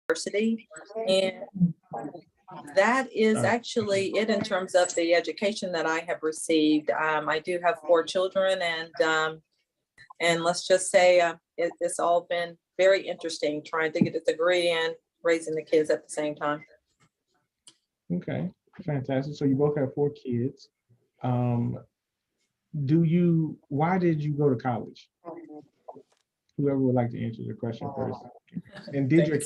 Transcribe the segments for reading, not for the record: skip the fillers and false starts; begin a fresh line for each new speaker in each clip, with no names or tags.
University. And that is actually it in terms of the education that I have received. I do have 4 children, and let's just say it's all been very interesting trying to get a degree and raising the kids at the same time.
Okay, fantastic. So you both have 4 kids. Why did you go to college? Whoever would like to answer the question first. And did your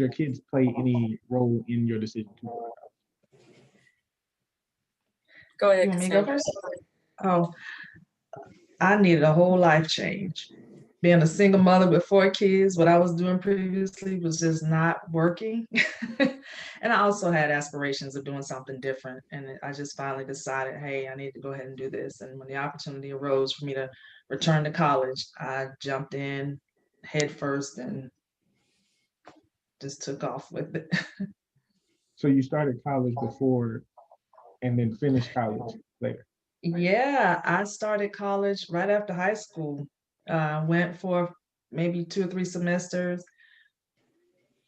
kids play any role in your decision to go to college?
Go ahead.
You want me to go first? Oh, I needed a whole life change. Being a single mother with 4 kids, what I was doing previously was just not working. And I also had aspirations of doing something different. And I just finally decided, hey, I need to go ahead and do this. And when the opportunity arose for me to return to college, I jumped in head first and just took off with it.
So you started college before and then finished college later.
Yeah, I started college right after high school. Went for maybe 2 or 3 semesters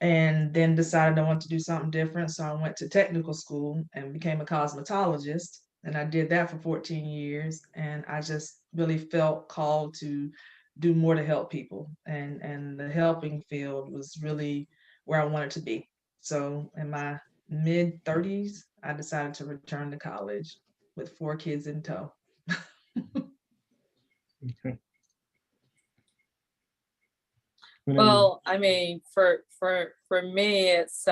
and then decided I wanted to do something different. So I went to technical school and became a cosmetologist. And I did that for 14 years. And I just really felt called to do more to help people. And the helping field was really where I wanted to be. So in my mid 30s, I decided to return to college with 4 kids in tow.
Okay.
Well, I mean, for me, it's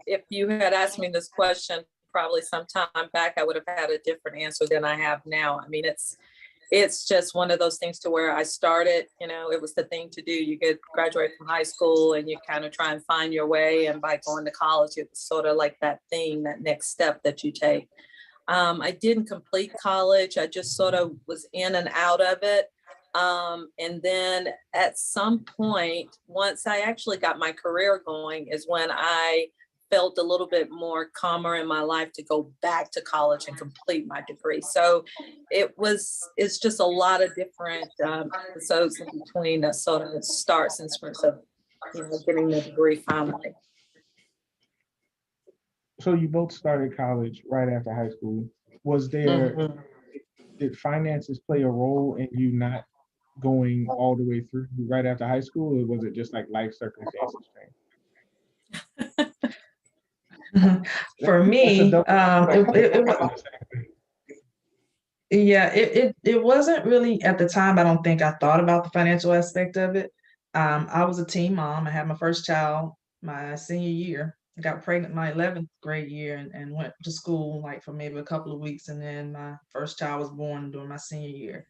if you had asked me this question probably some time back, I would have had a different answer than I have now. I mean, it's just one of those things to where I started, it was the thing to do. You get graduate from high school and you kind of try and find your way. And by going to college, it's sort of like that thing, that next step that you take. I didn't complete college. I just sort of was in and out of it. And then at some point, once I actually got my career going, is when I felt a little bit more calmer in my life to go back to college and complete my degree. So it's just a lot of different episodes in between that sort of starts in terms of, getting the degree finally.
So you both started college right after high school. Did finances play a role in you not going all the way through right after high school, or was it just like life circumstances changed?
For me, it wasn't really at the time. I don't think I thought about the financial aspect of it. I was a teen mom. I had my first child my senior year. I got pregnant my 11th grade year and went to school like for maybe a couple of weeks. And then my first child was born during my senior year.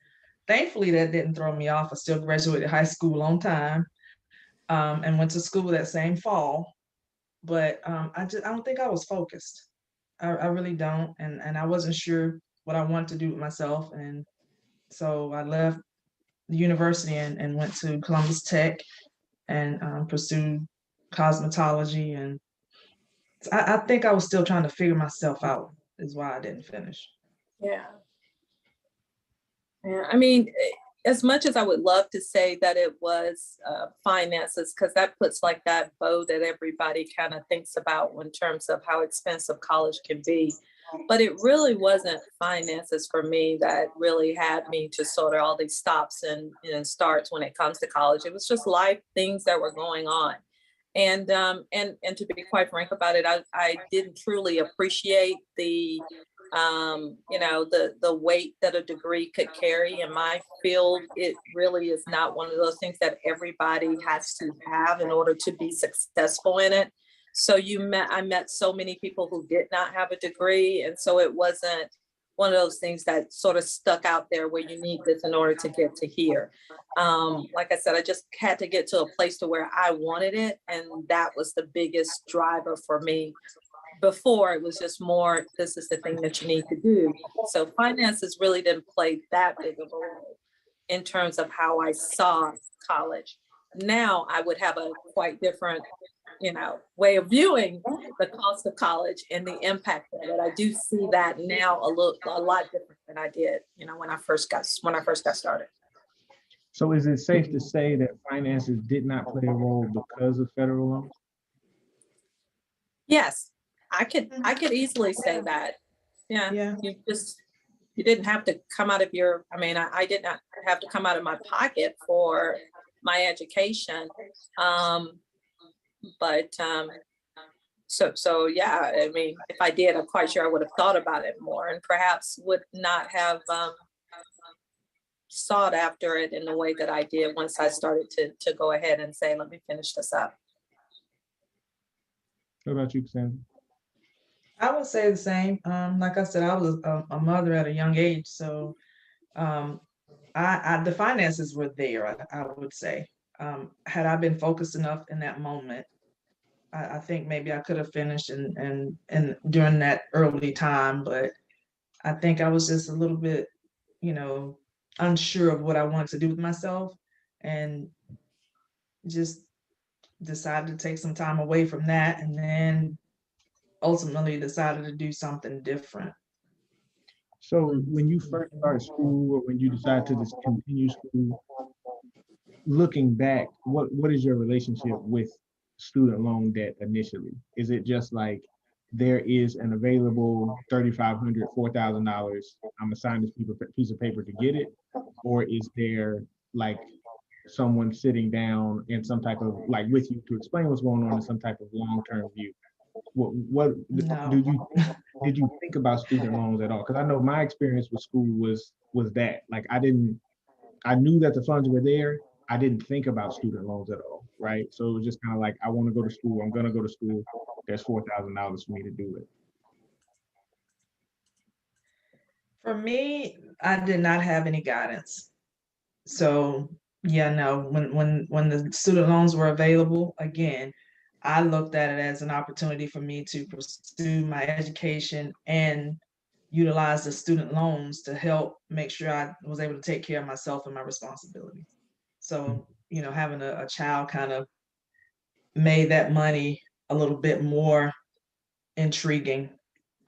Thankfully, that didn't throw me off. I still graduated high school on time and went to school that same fall. But I don't think I was focused. I really don't. And I wasn't sure what I wanted to do with myself. And so I left the university and went to Columbus Tech and pursued cosmetology. And I think I was still trying to figure myself out is why I didn't finish.
Yeah. Yeah. I mean, as much as I would love to say that it was finances, because that puts like that bow that everybody kind of thinks about in terms of how expensive college can be. But it really wasn't finances for me that really had me to sort of all these stops and starts when it comes to college. It was just life things that were going on. And to be quite frank about it, I didn't truly appreciate the the weight that a degree could carry. In my field, it really is not one of those things that everybody has to have in order to be successful in it. So I met so many people who did not have a degree. And so it wasn't one of those things that sort of stuck out there where you need this in order to get to here. Like I said, I just had to get to a place to where I wanted it. And that was the biggest driver for me. Before it was just more, this is the thing that you need to do. So finances really didn't play that big of a role in terms of how I saw college. Now I would have a quite different, way of viewing the cost of college and the impact of it. I do see that now a lot different than I did, when I first got started.
So is it safe to say that finances did not play a role because of federal loans?
Yes, I could easily say that. Yeah,
Yeah.
you didn't have to come out of your, I mean, I did not have to come out of my pocket for my education. Um, but yeah, I mean, if I did, I'm quite sure I would have thought about it more and perhaps would not have sought after it in the way that I did once I started to go ahead and say, let me finish this up.
What about you, Cassandra?
I would say the same. Like I said, I was a mother at a young age, so um, the finances were there. I would say, had I been focused enough in that moment, I think maybe I could have finished and during that early time. But I think I was just a little bit, you know, unsure of what I wanted to do with myself, and just decided to take some time away from that, and then ultimately decided to do something different.
So when you first started school or when you decided to discontinue school, looking back, what is your relationship with student loan debt initially? Is it just like there is an available $3,500, $4,000, I'm assigned this piece of paper to get it? Or is there like someone sitting down in some type of like with you to explain what's going on in some type of long-term view? What
No.
do you did you think about student loans at all? Because I know my experience with school was that like I knew that the funds were there. I didn't think about student loans at all, right? So it was just kind of like I want to go to school. I'm gonna go to school. There's $4,000 for me to do it.
For me, I did not have any guidance. So yeah, no, when the student loans were available, again, I looked at it as an opportunity for me to pursue my education and utilize the student loans to help make sure I was able to take care of myself and my responsibilities. So, having a child kind of made that money a little bit more intriguing.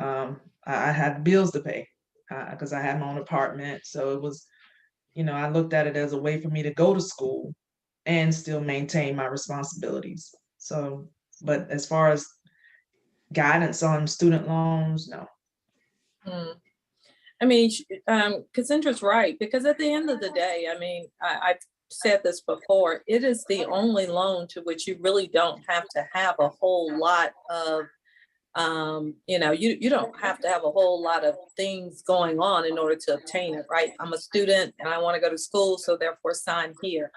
I had bills to pay because I had my own apartment. So it was, I looked at it as a way for me to go to school and still maintain my responsibilities. So, but as far as guidance on student loans, no.
Hmm. I mean, Cassandra's right, because at the end of the day, I mean, I've said this before, it is the only loan to which you really don't have to have a whole lot of, you don't have to have a whole lot of things going on in order to obtain it, right? I'm a student and I want to go to school, so therefore sign here.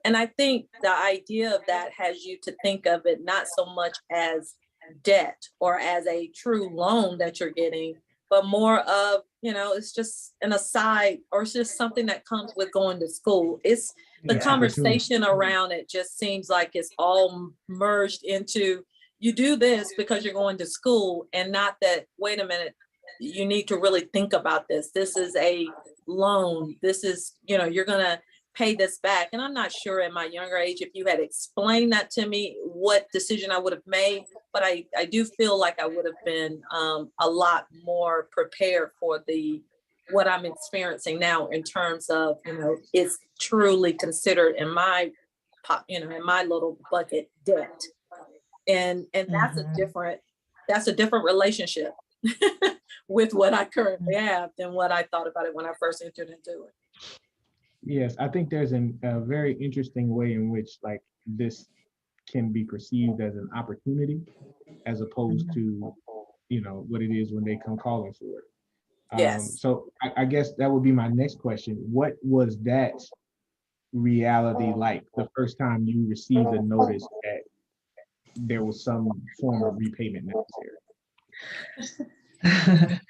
And I think the idea of that has you to think of it not so much as debt or as a true loan that you're getting, but more of, it's just an aside or it's just something that comes with going to school. It's the
Yeah, opportunity.
conversation around it just seems like it's all merged into you do this because you're going to school and not that, wait a minute, you need to really think about this. This is a loan. This is, you're going to pay this back. And I'm not sure at my younger age, if you had explained that to me, what decision I would have made. But I do feel like I would have been a lot more prepared for what I'm experiencing now in terms of, it's truly considered in my, in my little bucket debt. And that's a different relationship with what I currently have than what I thought about it when I first entered into it.
Yes, I think there's a very interesting way in which like this can be perceived as an opportunity as opposed to, what it is when they come calling for it.
Yes.
So I guess that would be my next question. What was that reality like the first time you received a notice that there was some form of repayment necessary?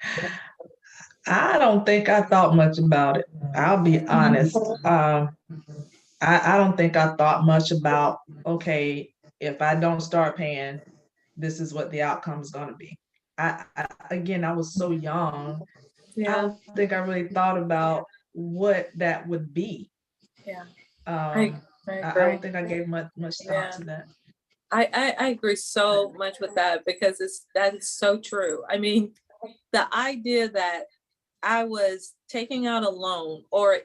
I don't think I thought much about it. I'll be honest. I don't think I thought much about, okay, if I don't start paying, this is what the outcome is going to be. Again, I was so young. I don't think I really thought about what that would be.
Yeah.
I don't think I gave much thought to that.
I agree so much with that because that is so true. I mean, the idea that I was taking out a loan, or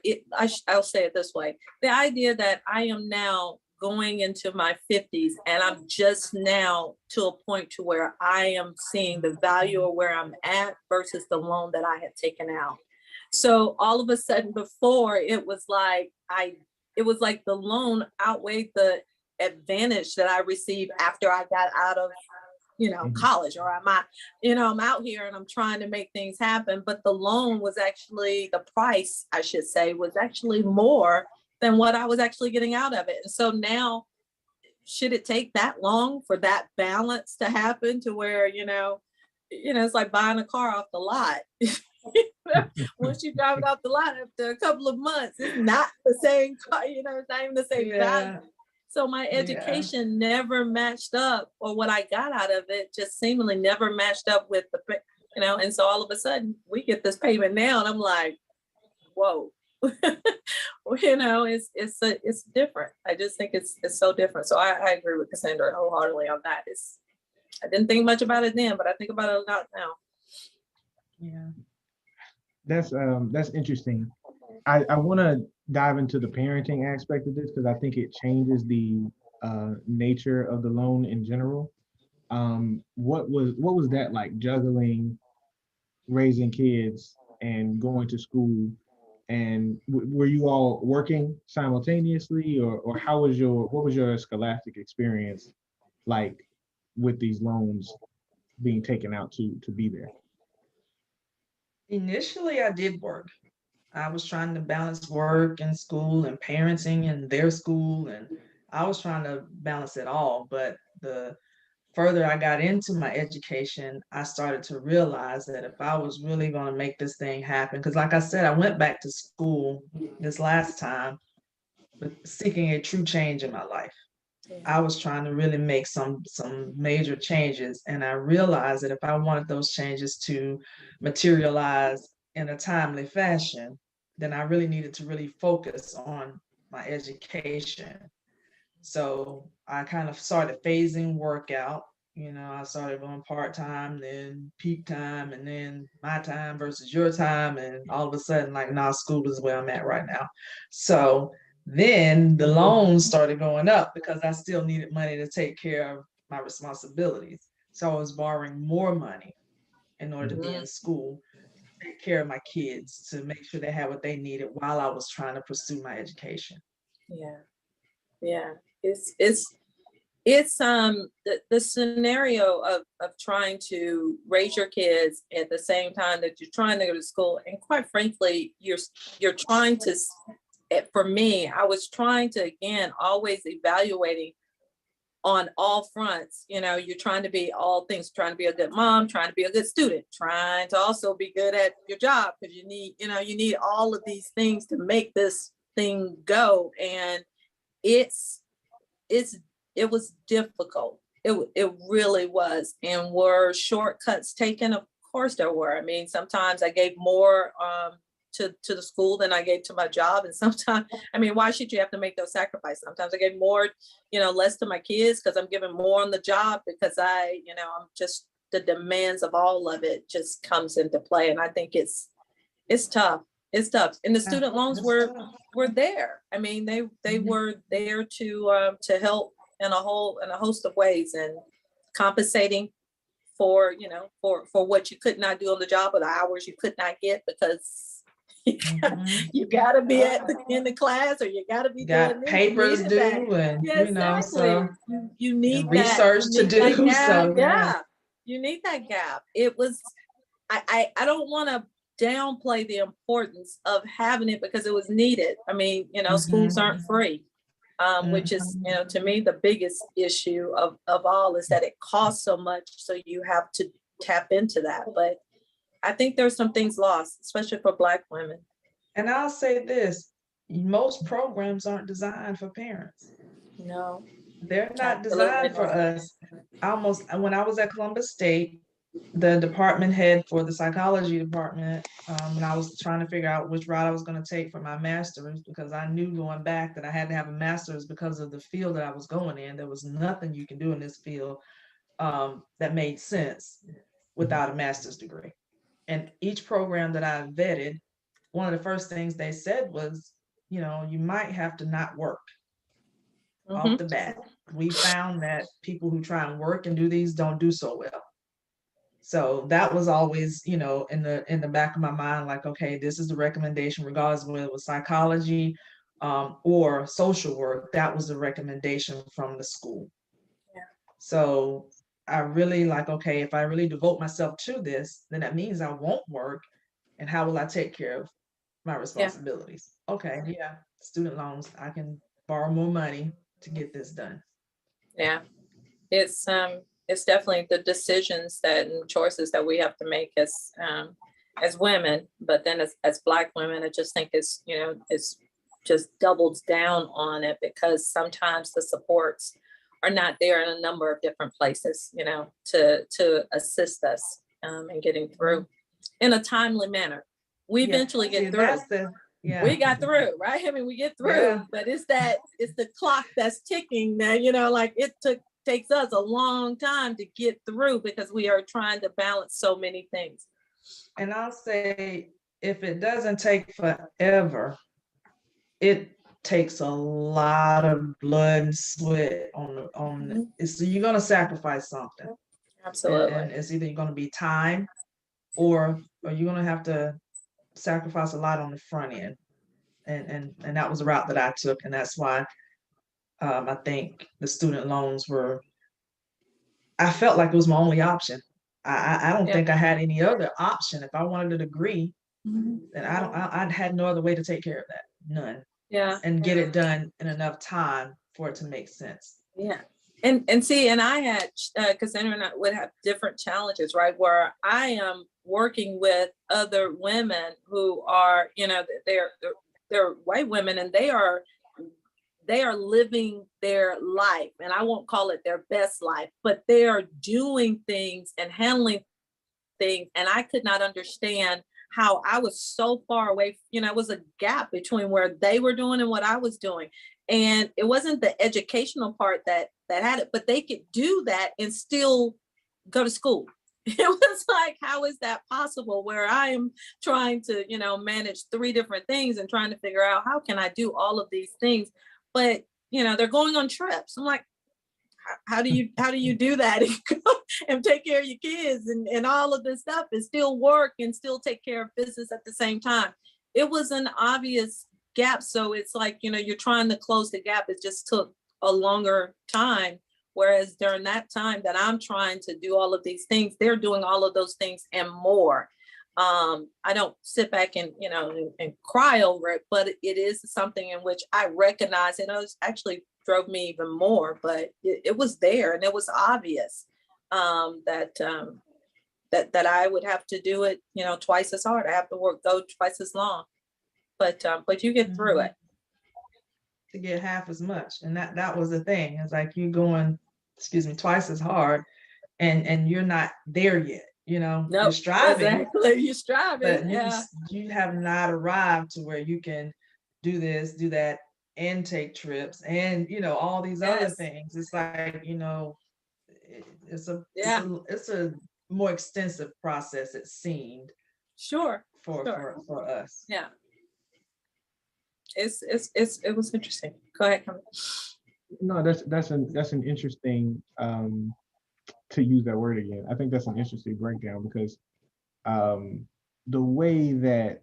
I'll say it this way, the idea that I am now going into my 50s and I'm just now to a point to where I am seeing the value of where I'm at versus the loan that I had taken out. So all of a sudden before, it was like the loan outweighed the advantage that I received after I got out of college, or I'm out here and I'm trying to make things happen. But the loan was actually, the price, I should say, was actually more than what I was actually getting out of it. And so now, should it take that long for that balance to happen to where, it's like buying a car off the lot. Once you drive it off the lot after a couple of months, it's not the same car, it's not even the same value. So my education never matched up, or what I got out of it just seemingly never matched up with and so all of a sudden we get this payment now and I'm like, whoa. It's different. I just think it's so different. So I agree with Cassandra wholeheartedly on that. I didn't think much about it then, but I think about it a lot now.
Yeah.
That's interesting. I want to dive into the parenting aspect of this because I think it changes the nature of the loan in general. What was that like, juggling raising kids and going to school? And were you all working simultaneously, or what was your scholastic experience like with these loans being taken out to be there?
Initially, I did work. I was trying to balance work and school and parenting and their school, and I was trying to balance it all. But the further I got into my education, I started to realize that if I was really going to make this thing happen, because like I said, I went back to school this last time, but seeking a true change in my life. I was trying to really make some major changes, and I realized that if I wanted those changes to materialize in a timely fashion, then I really needed to really focus on my education. So I kind of started phasing work out. I started going part-time, then peak time, and then my time versus your time. And all of a sudden, like, nah, school is where I'm at right now. So then the loans started going up because I still needed money to take care of my responsibilities. So I was borrowing more money in order to be in school, take care of my kids, to make sure they had what they needed while I was trying to pursue my education.
Yeah. It's the scenario of trying to raise your kids at the same time that you're trying to go to school, and quite frankly, you're trying to, for me, I was trying to, again, always evaluating on all fronts. You're trying to be all things, trying to be a good mom, trying to be a good student, trying to also be good at your job, because you need all of these things to make this thing go. And it was difficult. It really was. And were shortcuts taken? Of course there were. I mean, sometimes I gave more to the school than I gave to my job. And sometimes, I mean, why should you have to make those sacrifices? Sometimes I gave more, less to my kids because I'm giving more on the job, because I'm just, the demands of all of it just comes into play. And I think it's tough. It's tough. And the student loans were there. I mean, they were there to help in a host of ways, and compensating for what you could not do on the job, or the hours you could not get, because you got to be in the class, or you got to be doing
papers due, and
exactly.
So
you need
research to do. So
you need that gap. It was, I don't want to downplay the importance of having it, because it was needed. I mean, schools aren't free, which is, to me, the biggest issue of all, is that it costs so much. So you have to tap into that. But I think there's some things lost, especially for Black women.
And I'll say this, most programs aren't designed for parents.
No,
they're not designed for us. When I was at Columbus State, the department head for the psychology department, when I was trying to figure out which route I was going to take for my master's, because I knew going back that I had to have a master's because of the field that I was going in. There was nothing you can do in this field that made sense without a master's degree. And each program that I vetted, one of the first things they said was, you might have to not work off the bat. We found that people who try and work and do these don't do so well. So that was always, in the back of my mind, like, okay, this is the recommendation, regardless of whether it was psychology or social work. That was the recommendation from the school.
Yeah.
So I really like, okay, if I really devote myself to this, then that means I won't work. And how will I take care of my responsibilities? Yeah. Okay, yeah, student loans, I can borrow more money to get this done.
Yeah, it's definitely the decisions that and choices that we have to make as women, but then as Black women, I just think it's just doubles down on it, because sometimes the supports are not there in a number of different places, to assist us in getting through in a timely manner. We eventually get through. We got through, right? I mean, we get through, but it's the clock that's ticking that, like it takes us a long time to get through, because we are trying to balance so many things.
And I'll say, if it doesn't take forever, it takes a lot of blood and sweat so you're going to sacrifice something.
Absolutely.
And it's either you're going to be time or you're going to have to sacrifice a lot on the front end. And that was the route that I took. And that's why I think the student loans I felt like it was my only option. I don't think I had any other option. If I wanted a degree, then I had no other way to take care of that. None.
Yeah.
And get it done in enough time for it to make sense.
Yeah. And see, and I had, because internet would have different challenges, right? Where I am working with other women who are, they're white women, and they are living their life, and I won't call it their best life, but they are doing things and handling things. And I could not understand how I was so far away. It was a gap between where they were doing and what I was doing. And it wasn't the educational part that had it, but they could do that and still go to school. It was like, how is that possible, where I am trying to, manage 3 different things and trying to figure out how can I do all of these things? But, they're going on trips. I'm like, how do you do that and take care of your kids and all of this stuff and still work and still take care of business at the same time? It was an obvious gap. So it's like, you're trying to close the gap. It just took a longer time. Whereas during that time that I'm trying to do all of these things, they're doing all of those things and more. I don't sit back and, and cry over it, but it is something in which I recognize, and it actually drove me even more, but it was there, and it was obvious that I would have to do it, twice as hard. I have to go twice as long, but you get through it.
To get half as much, and that was the thing. It's like you going, twice as hard, and you're not there yet.
Nope,
you're striving.
Exactly, you're striving.
But you have not arrived to where you can do this, do that, and take trips, and all these other things. It's like it's a more extensive process. It seemed
for
us.
Yeah. It was interesting. Go ahead.
No, that's an interesting to use that word again. I think that's an interesting breakdown, because the way that,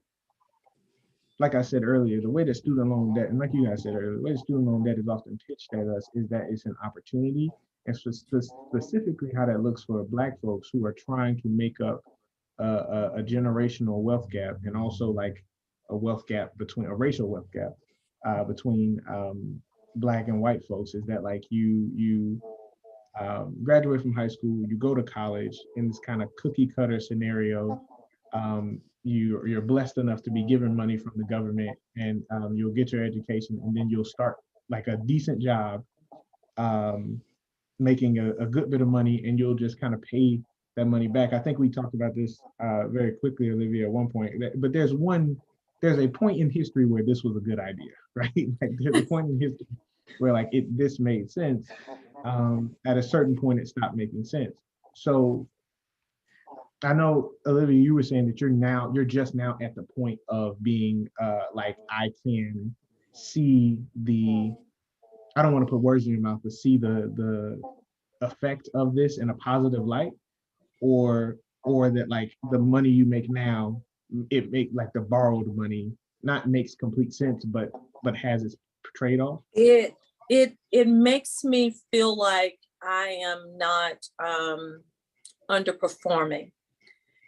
like I said earlier, the way that student loan debt, and like you guys said earlier, the way student loan debt is often pitched at us is that it's an opportunity, and specifically how that looks for Black folks who are trying to make up a generational wealth gap, and also like a racial wealth gap between Black and white folks. Is that like you graduate from high school, you go to college in this kind of cookie cutter scenario. You're blessed enough to be given money from the government, and you'll get your education, and then you'll start like a decent job, making a good bit of money, and you'll just kind of pay that money back. I think we talked about this very quickly, Olivia, at one point, but there's a point in history where this was a good idea, right? Like there's a point in history where like this made sense. At a certain point, it stopped making sense. So I know, Olivia, you were saying that you're just now at the point of being like, I can see I don't want to put words in your mouth, but see the effect of this in a positive light, or that like the money you make now, it make like the borrowed money not makes complete sense, but has its trade-off.
It makes me feel like I am not underperforming.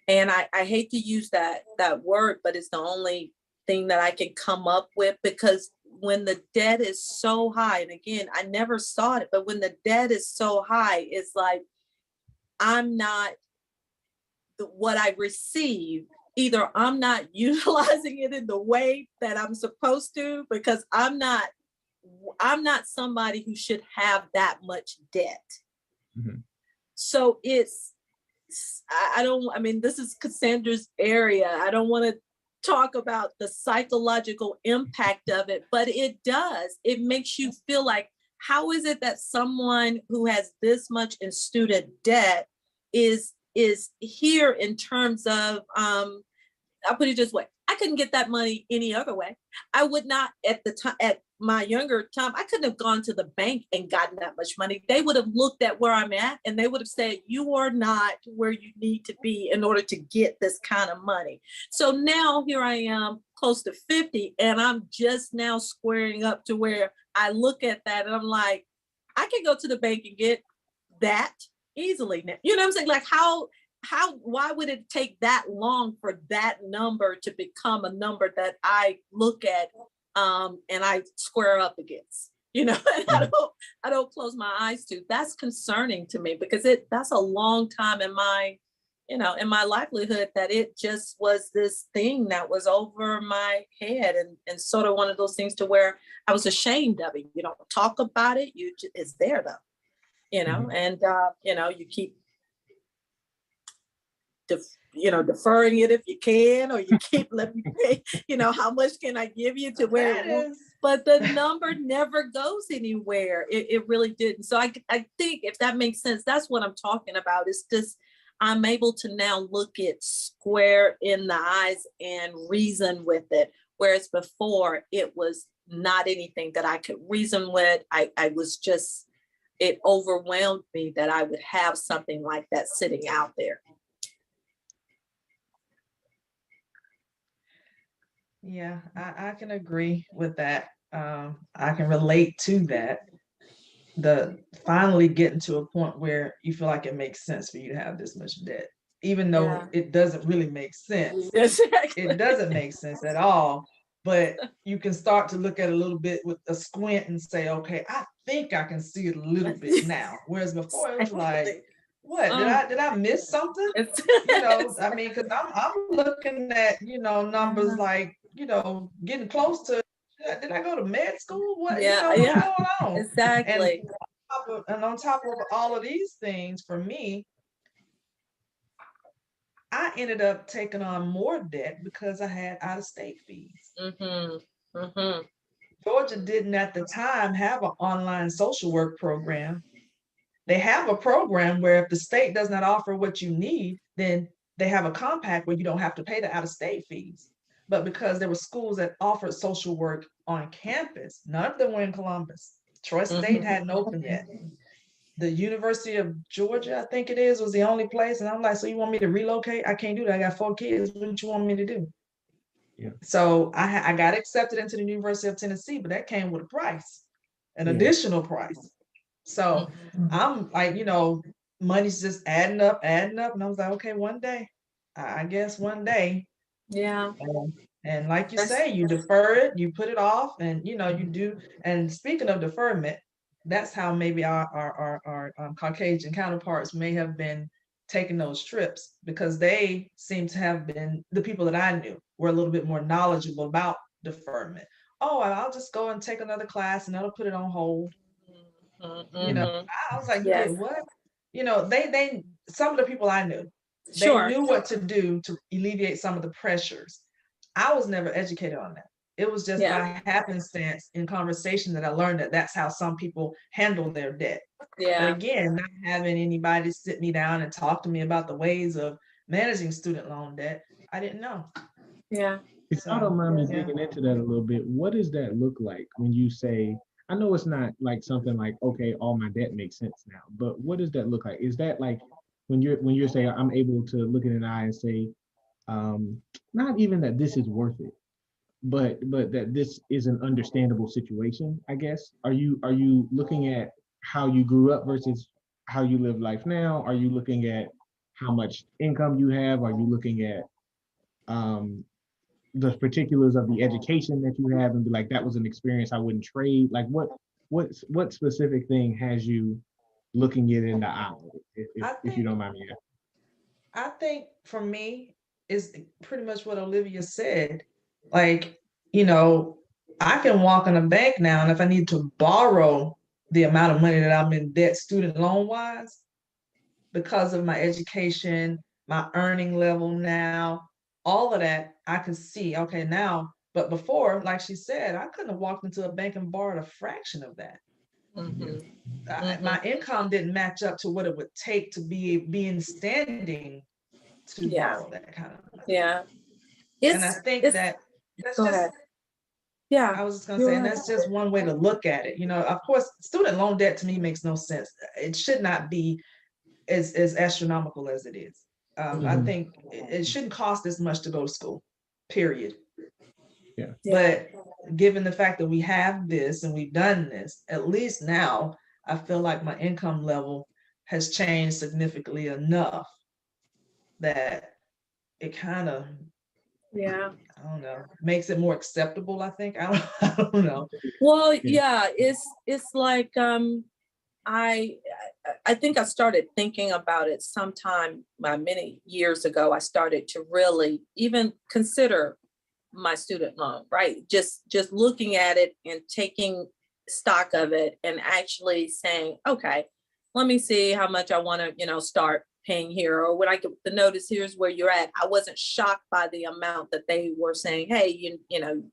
And I hate to use that word, but it's the only thing that I can come up with, because when the debt is so high, and again, I never saw it, but when the debt is so high, it's like I'm not what I receive. Either I'm not utilizing it in the way that I'm supposed to, because I'm not somebody who should have that much debt.
Mm-hmm.
So I mean, this is Cassandra's area. I don't want to talk about the psychological impact of it, but it does. It makes you feel like, how is it that someone who has this much in student debt is here in terms of, I'll put it this way. I couldn't get that money any other way. I would not at the time, at my younger time, I couldn't have gone to the bank and gotten that much money. They would have looked at where I'm at and they would have said, you are not where you need to be in order to get this kind of money. So now here I am close to 50 and I'm just now squaring up to where I look at that and I'm like, I can go to the bank and get that easily now. You know what I'm saying? Like why would it take that long for that number to become a number that I look at and I square up against, you know, and I don't close my eyes to. That's concerning to me, because that's a long time in my, you know, in my livelihood, that it just was this thing that was over my head, and sort of one of those things to where I was ashamed of it. You don't talk about it. It's there though, you know, and you know, you keep deferring it if you can, or you keep let me pay, you know, how much can I give you to where it will, but the number never goes anywhere. It really didn't. So I think, if that makes sense, that's what I'm talking about. It's just, I'm able to now look it square in the eyes and reason with it. Whereas before it was not anything that I could reason with. I was just, it overwhelmed me that I would have something like that sitting out there.
Yeah, I can agree with that. I can relate to that. The finally getting to a point where you feel like it makes sense for you to have this much debt, even though it doesn't really make sense.
Exactly.
It doesn't make sense at all. But you can start to look at it a little bit with a squint and say, okay, I think I can see it a little bit now. Whereas before it was like, what, did I miss something? You know, I mean, because I'm looking at, you know, numbers like, you know, getting close to, did I go to med school? What, you know, what's going on?
Exactly.
And on top of all of these things, for me, I ended up taking on more debt because I had out-of-state fees. Georgia didn't at the time have an online social work program. They have a program where if the state does not offer what you need, then they have a compact where you don't have to pay the out-of-state fees. But because there were schools that offered social work on campus, none of them were in Columbus. Troy State hadn't opened yet. The University of Georgia, I think it is, was the only place. And I'm like, so you want me to relocate? I can't do that. I got 4 kids. What do you want me to do? Yeah. So I got accepted into the University of Tennessee, but that came with a price, an additional price. So I'm like, you know, money's just adding up. And I was like, okay, one day, I guess one day.
Yeah.
And like you say, you defer it, you put it off, and you know, you do. And speaking of deferment, that's how maybe our Caucasian counterparts may have been taking those trips, because they seem to have been, the people that I knew were a little bit more knowledgeable about deferment. Oh, I'll just go and take another class and that'll put it on hold. You know, I was like, you did what? You know, they some of the people I knew, they knew what to do to alleviate some of the pressures. I was never educated on that. It was just by happenstance in conversation that I learned that that's how some people handle their debt. But again, not having anybody sit me down and talk to me about the ways of managing student loan debt, I didn't know.
Yeah.
If y'all don't mind me
yeah.
digging into that a little bit, what does that look like when you say, I know it's not like something like, okay, all my debt makes sense now, but what does that look like? Is that like when you're saying I'm able to look in an eye and say, not even that this is worth it, but that this is an understandable situation, I guess. Are you looking at how you grew up versus how you live life now? Are you looking at how much income you have? Are you looking at um the particulars of the education that you have and be like, that was an experience I wouldn't trade? Like what specific thing has you looking it in the eye,
I
if you
think
don't mind me asking?
I think for me is pretty much what Olivia said. Like, you know, I can walk in a bank now, and if I need to borrow the amount of money that I'm in debt student loan wise, because of my education, my earning level now, all of that, I can see, okay, now, but before, like she said, I couldn't have walked into a bank and borrowed a fraction of that. My income didn't match up to what it would take to be in standing to
Yeah.
borrow that kind of money.
Yeah.
And I think that that's
go
just,
ahead. Yeah.
I was just gonna say, and that's just one way to look at it. You know, of course, student loan debt to me makes no sense. It should not be as astronomical as it is. I think it shouldn't cost as much to go to school, period.
Yeah.
But given the fact that we have this and we've done this, at least now I feel like my income level has changed significantly enough that it kind of, I don't know, makes it more acceptable, I think. I don't know.
Well, yeah, it's like I think I started thinking about it sometime many years ago. I started to really even consider my student loan, right? Just looking at it and taking stock of it and actually saying, okay, let me see how much I want to, start paying here, or when I get the notice, here's where you're at. I wasn't shocked by the amount that they were saying, hey, you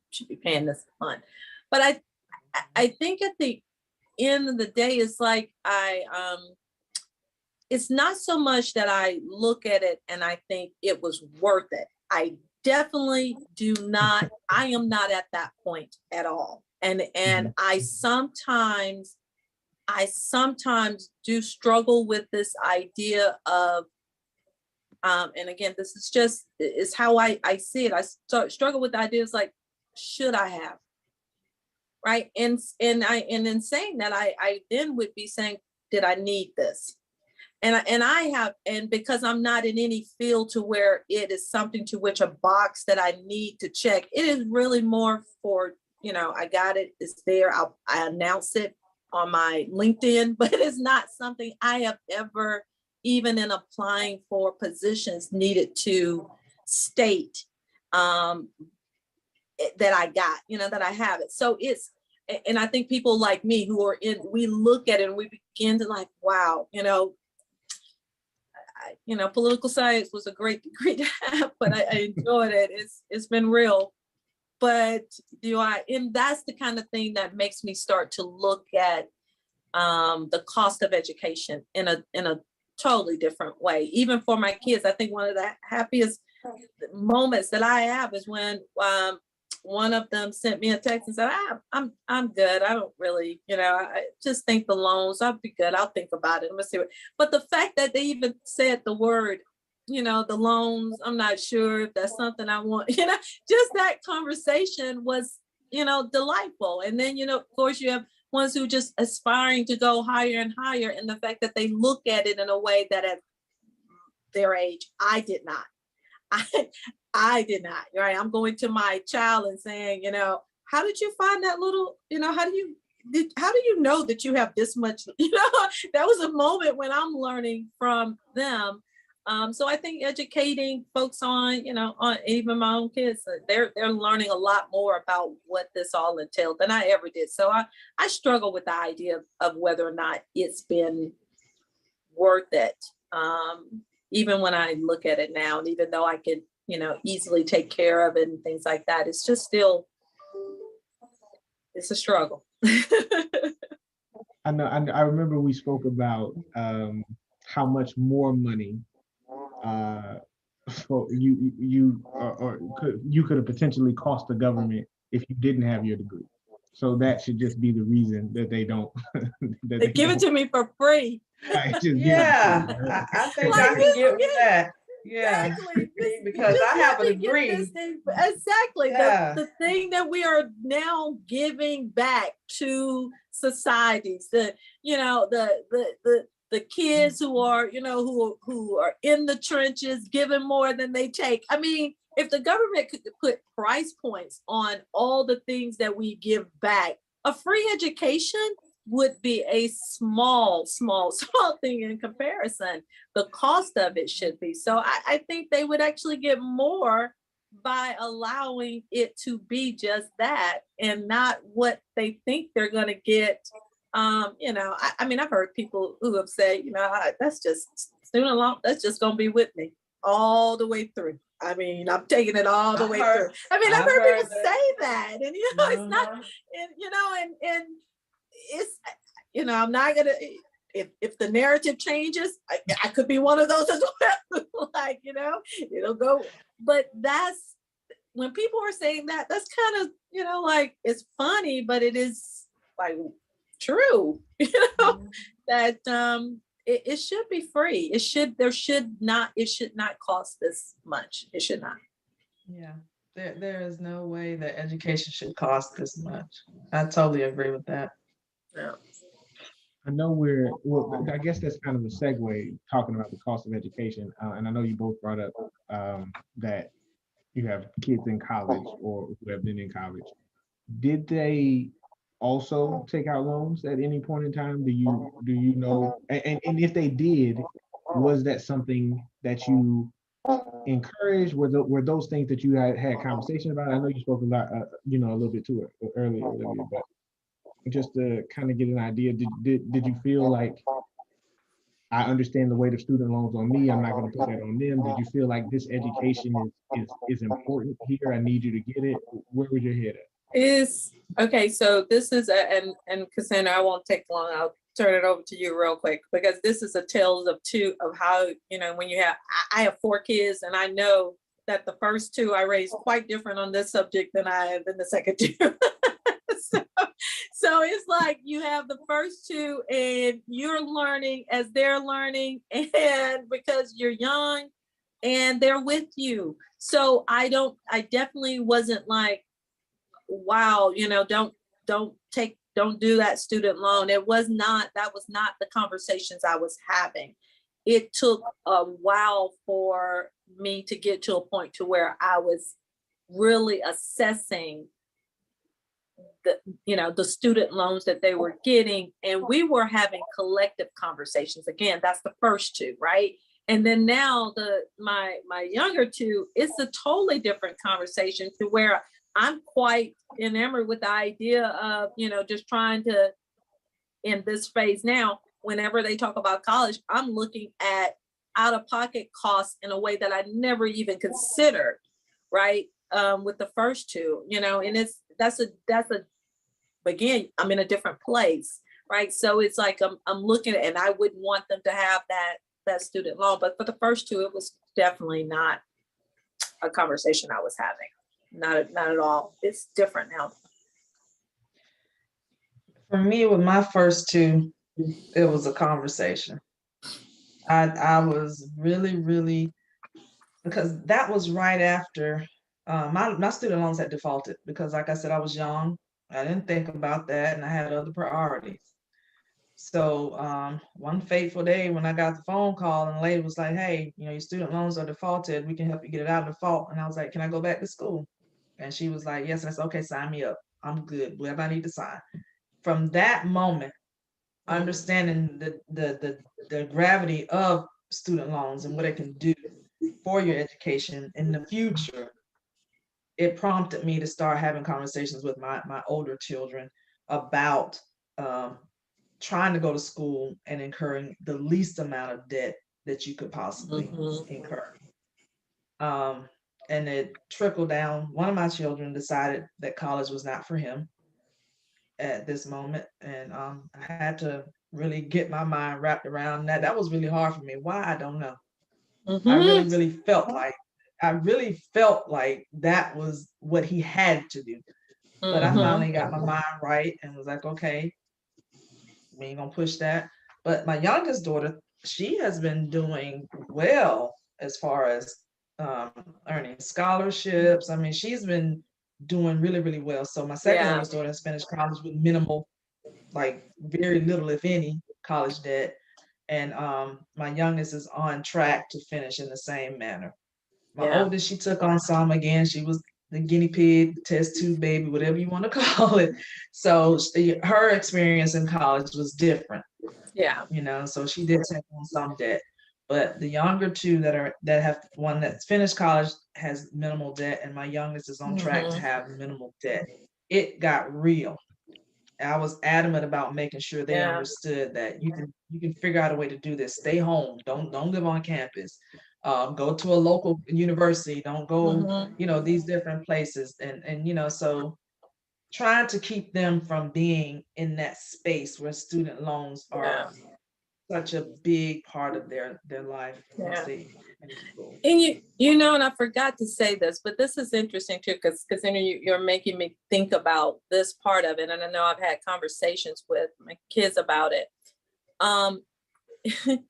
should be paying this month. But I think at the end of the day, it's like it's not so much that I look at it and I think it was worth it. I definitely do not, I am not at that point at all. And I sometimes do struggle with this idea of and again, this is how I see it. I struggle with ideas like, should I have? Right. And in saying that, I then would be saying, did I need this? And I have, and because I'm not in any field to where it is something to which a box that I need to check, it is really more for, I got it, it's there, I announce it on my LinkedIn, but it's not something I have ever, even in applying for positions, needed to state that I got, that I have it. So and I think people like me who are we look at it and we begin to like, wow, political science was a great degree to have, but I enjoyed it. It's been real. But and that's the kind of thing that makes me start to look at the cost of education in a totally different way. Even for my kids, I think one of the happiest moments that I have is when one of them sent me a text and said, I'm good. I don't really, I just think the loans, I'll be good. I'll think about it. Let's see what. But the fact that they even said the word, the loans, I'm not sure if that's something I want, just that conversation was, delightful. And then, of course, you have ones who just aspiring to go higher and higher. And the fact that they look at it in a way that at their age, I did not. I did not, right? I'm going to my child and saying, how did you find that little, how do you know that you have this much, that was a moment when I'm learning from them. So I think educating folks on even my own kids, they're learning a lot more about what this all entailed than I ever did. So I struggle with the idea of whether or not it's been worth it. Even when I look at it now, and even though I could, easily take care of it and things like that, it's just still, it's a struggle.
I know. I remember we spoke about how much more money for you could have potentially cost the government if you didn't have your degree. So that should just be the reason that they don't. That
They give it to me for free.
Right, just give it to
Yeah,
you, right?
I think
Like,
I can get with
yeah,
that. Yeah,
exactly.
because
Just
I have
let
a
me get
degree.
this thing. Exactly.
Yeah.
The thing that we are now giving back to societies, the kids who are, who are in the trenches, giving more than they take. I mean, if the government could put price points on all the things that we give back, a free education would be a small thing in comparison. The cost of it should be. So I think they would actually get more by allowing it to be just that and not what they think they're going to get. I mean, I've heard people who have said, that's just student loan, that's just going to be with me all the way through. I mean, I'm taking it all the way through. I mean, I've heard people say that, and it's not, and it's, I'm not gonna, if the narrative changes, I could be one of those as well. Like, it'll go, but that's when people are saying that, that's kind of, like, it's funny, but it is like true, that it should be free. It should not cost this much. It should not.
Yeah, there is no way that education should cost this much. I totally agree with that.
Yeah.
I know I guess that's kind of a segue talking about the cost of education. And I know you both brought up that you have kids in college or who have been in college. Did they also take out loans at any point in time? Do you know? And if they did, was that something that you encouraged? Were those things that you had conversation about? I know you spoke a lot, a little bit to it earlier, Olivia, but just to kind of get an idea, did you feel like, I understand the weight of student loans on me, I'm not going to put that on them? Did you feel like this education is important here? I need you to get it. Where would your head at?
Is okay. So this is and Cassandra, I won't take long. I'll turn it over to you real quick, because this is a tales of two of how, when you have, I have 4 kids, and I know that the first 2 I raised quite different on this subject than I have in the second 2. So it's like you have the first 2 and you're learning as they're learning, and because you're young and they're with you. So I definitely wasn't like, wow, don't do that student loan. That was not the conversations I was having. It took a while for me to get to a point to where I was really assessing the student loans that they were getting, and we were having collective conversations. Again, that's the first 2, right? And then now my younger 2, it's a totally different conversation, to where I'm quite enamored with the idea of, just trying to, in this phase now, whenever they talk about college, I'm looking at out-of-pocket costs in a way that I never even considered, right? With the first 2, and that's a again, I'm in a different place, right? So it's like I'm looking at, and I wouldn't want them to have that student loan, but for the first 2, it was definitely not a conversation I was having. Not at all. It's different now.
For me, with my first 2, it was a conversation. I was really, because that was right after my student loans had defaulted, because, like I said, I was young. I didn't think about that, and I had other priorities. So one fateful day when I got the phone call, and the lady was like, hey, your student loans are defaulted. We can help you get it out of default. And I was like, can I go back to school? And she was like, yes. And I said, okay, sign me up. I'm good. Whatever I need to sign. From that moment, understanding the gravity of student loans and what it can do for your education in the future, it prompted me to start having conversations with my older children about trying to go to school and incurring the least amount of debt that you could possibly incur. And it trickled down. One of my children decided that college was not for him at this moment. And I had to really get my mind wrapped around that. That was really hard for me. Why? I don't know. I really,
Mhm.
really felt like that was what he had to do. But I
Mhm.
finally got my mind right and was like, okay, we ain't gonna push that. But my youngest daughter, she has been doing well as far as um, earning scholarships. I mean, she's been doing really, really well. So my second
Yeah.
oldest daughter has finished college with minimal, like very little, if any, college debt. And my youngest is on track to finish in the same manner. My
Yeah.
oldest, she took on some again. She was the guinea pig, test tube baby, whatever you want to call it. So her experience in college was different,
Yeah.
you know. So she did take on some debt, but the younger two that have one that's finished college has minimal debt, and my youngest is on track to
Mhm.
have minimal debt. It got real. I was adamant about making sure they
Yeah.
understood that you can figure out a way to do this. Stay home. Don't live on campus. Go to a local university. Don't go,
Mhm.
these different places. And so trying to keep them from being in that space where student loans
Yeah.
are such a big part of their life once
Yeah.
they finish school.
And and I forgot to say this, but this is interesting too, because you're making me think about this part of it, and I know I've had conversations with my kids about it. Um,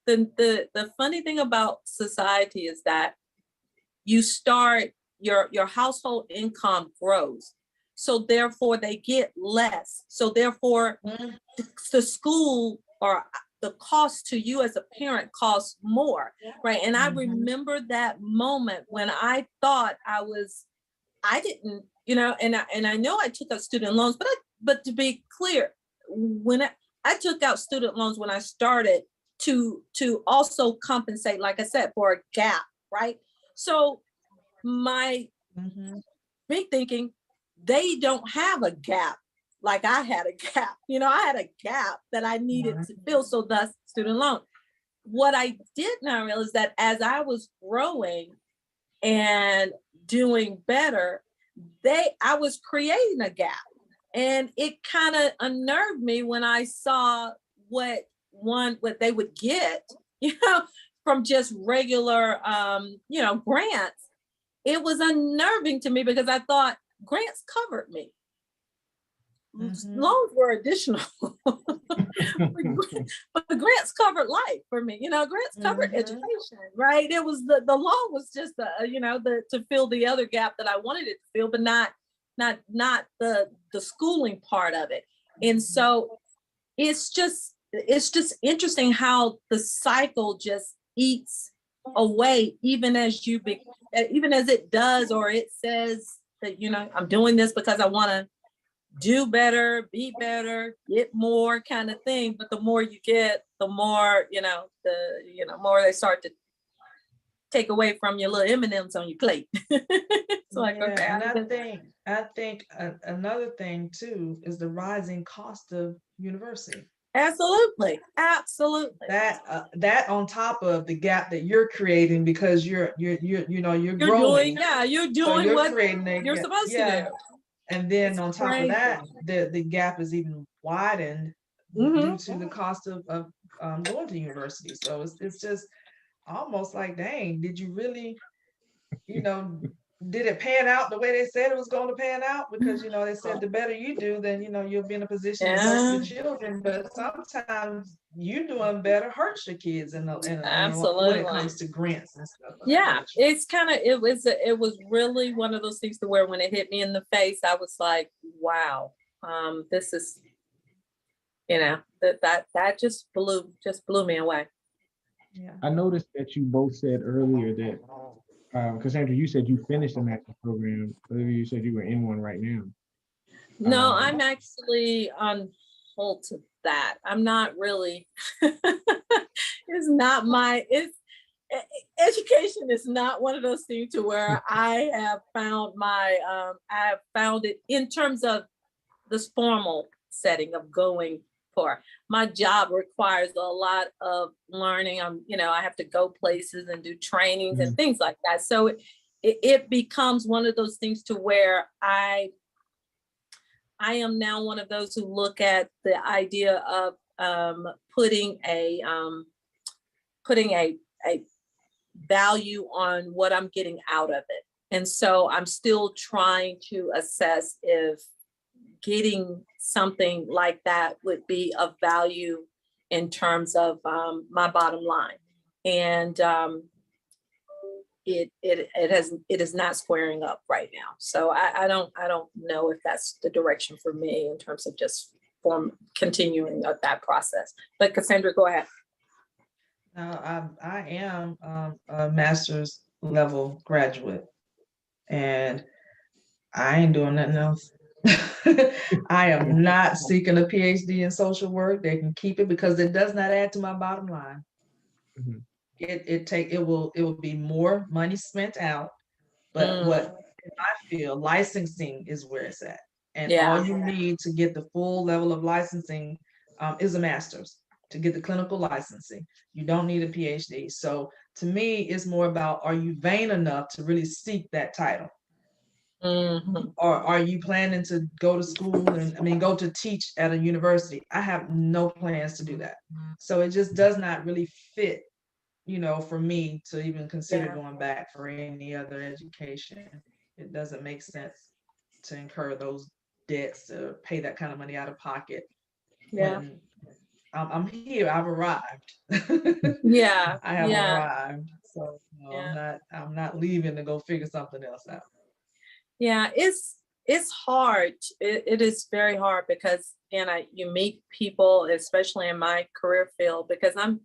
the funny thing about society is that you start your household income grows, so therefore they get less. So therefore
Mhm.
the school or the cost to you as a parent costs more, right? And I
Mhm.
remember that moment when I thought I didn't, and I know I took out student loans, but to be clear, when I took out student loans when I started to also compensate, like I said, for a gap, right? So my
Mhm.
me thinking they don't have a gap like I had a gap. I had a gap that I needed
Right.
to fill. So thus student loan. What I did not realize that as I was growing and doing better, I was creating a gap. And it kind of unnerved me when I saw what they would get, from just regular grants. It was unnerving to me because I thought grants covered me.
Mhm.
Loans were additional, but the grants covered life for me. Grants covered
Mhm.
education, right? It was the loan was just the to fill the other gap that I wanted it to fill, but not the schooling part of it. And
Mhm.
so it's just interesting how the cycle just eats away, even as it does, or it says that I'm doing this because I want to do better, be better, get more kind of thing. But the more you get, the more more they start to take away from your little M&Ms on your plate. It's like,
Yeah,
okay,
and I think another thing too is the rising cost of university.
absolutely, absolutely.
That on top of the gap that you're creating because you're growing,
You're
so
doing
you're
what
creating a
you're
gap.
supposed to do.
Yeah, and then
It's
on top of
crazy.
that, the gap is even widened due
Hmm.
to the cost of going to university. So it's just almost like, dang, did you really, you know, did it pan out the way they said it was going to pan out? Because, they said the better you do, then, you'll be in a position to help your
Yeah,
children. But sometimes you doing better hurts your kids when it
absolutely.
comes to grants and stuff of that
Yeah,
nature.
it was really one of those things to where when it hit me in the face, I was like, wow, this is that just blew me away.
Yeah.
I noticed that you both said earlier that, Cassandra, you said you finished a master's program. Olivia, you said you were in one right now.
No,
Um,
I'm actually on hold to that. I'm not really. It's not my. Education is not one of those things to where I have found I have found it in terms of this formal setting of going for. My job requires a lot of learning. I have to go places and do trainings and
mhm.
things like that. So it becomes one of those things to where I am now one of those who look at the idea of putting a value on what I'm getting out of it. And so I'm still trying to assess if getting something like that would be of value in terms of my bottom line. And it is not squaring up right now. So I don't know if that's the direction for me in terms of just continuing that process. But Cassandra, go ahead.
I am a master's level graduate, and I ain't doing nothing else. I am not seeking a PhD in social work. They can keep it because it does not add to my bottom line.
Mhm.
It will be more money spent out, but what in my field, licensing is where it's at. And all you need to get the full level of licensing is a master's to get the clinical licensing. You don't need a PhD. So to me, it's more about, are you vain enough to really seek that title? Or are you planning to go to school and go to teach at a university? I have no plans to do that. So it just does not really fit, for me to even consider going back for any other education. It doesn't make sense to incur those debts, to pay that kind of money out of pocket. When I'm here, I've arrived.
Yeah.
I have arrived. So I'm not leaving to go figure something else out.
Yeah, it's hard. It is very hard because you meet people, especially in my career field, because I'm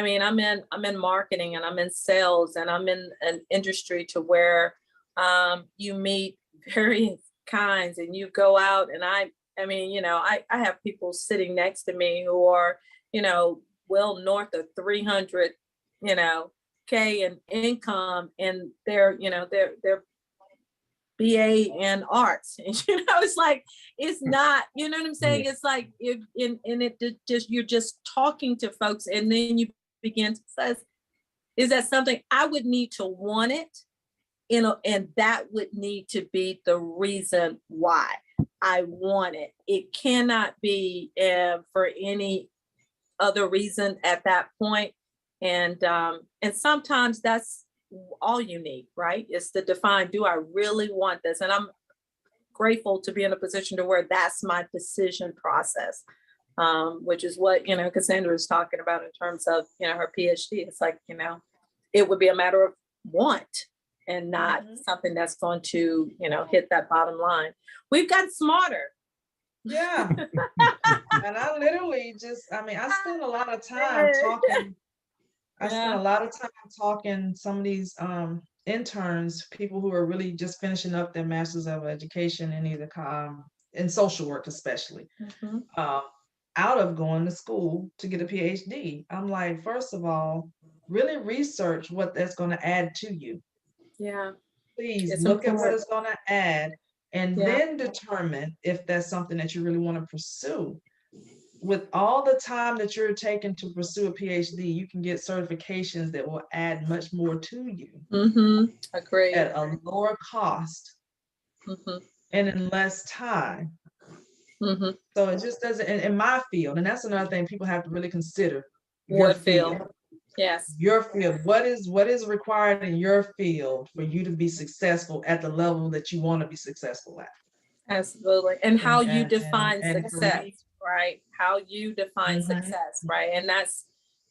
in marketing and I'm in sales and I'm in an industry to where you meet various kinds and you go out and I have people sitting next to me who are, well north of 300, K in income, and they're BA in arts. And it's like, it's not, you know what I'm saying? It's like you're just talking to folks, and then you begin to say, is that something I would need to want it? And that would need to be the reason why I want it. It cannot be for any other reason at that point. And sometimes that's all you need, right? Is to define, do I really want this? And I'm grateful to be in a position to where that's my decision process, which is what, Cassandra is talking about in terms of, her PhD. It's like, it would be a matter of want and not something that's going to, hit that bottom line. We've gotten smarter.
Yeah. And I literally I spend a lot of time talking. I spent a lot of time talking some of these interns, people who are really just finishing up their Masters of Education in either in social work, especially, out of going to school to get a PhD. I'm like, first of all, really research what that's going to add to you.
Yeah.
Please look at what it's going to add, and then determine if that's something that you really want to pursue. With all the time that you're taking to pursue a PhD, you can get certifications that will add much more to you.
Agree.
At a lower cost and in less time. So it just doesn't, in my field, and that's another thing people have to really consider.
Your field. Yes.
Your field. What is required in your field for you to be successful at the level that you want to be successful at?
Absolutely. And how you define success, right? How you define success, right? And that's,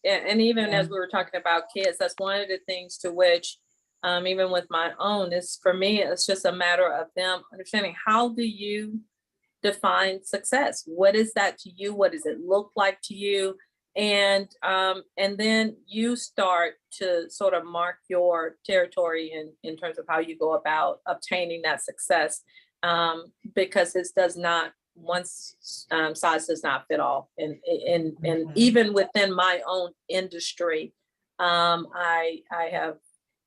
and even as we were talking about kids, that's one of the things to which, even with my own, is for me, it's just a matter of them understanding, how do you define success? What is that to you? What does it look like to you? And then you start to sort of mark your territory in terms of how you go about obtaining that success, because this does not, one size does not fit all. And even within my own industry, I have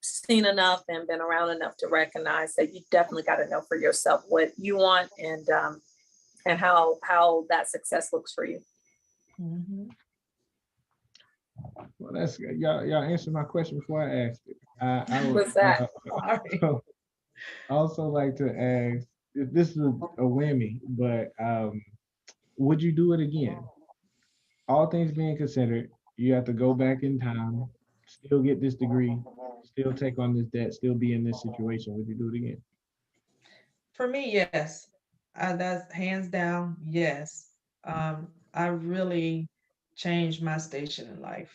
seen enough and been around enough to recognize that you definitely got to know for yourself what you want and how that success looks for you.
Well, that's good. Y'all answered my question before I asked it. I would,
What's that?
I also like to ask, if this is a whammy, but would you do it again? All things being considered, you have to go back in time still get this degree, still take on this debt, still be in this situation, would you do it again?
For me, yes. That's hands down, yes. I really changed my station in life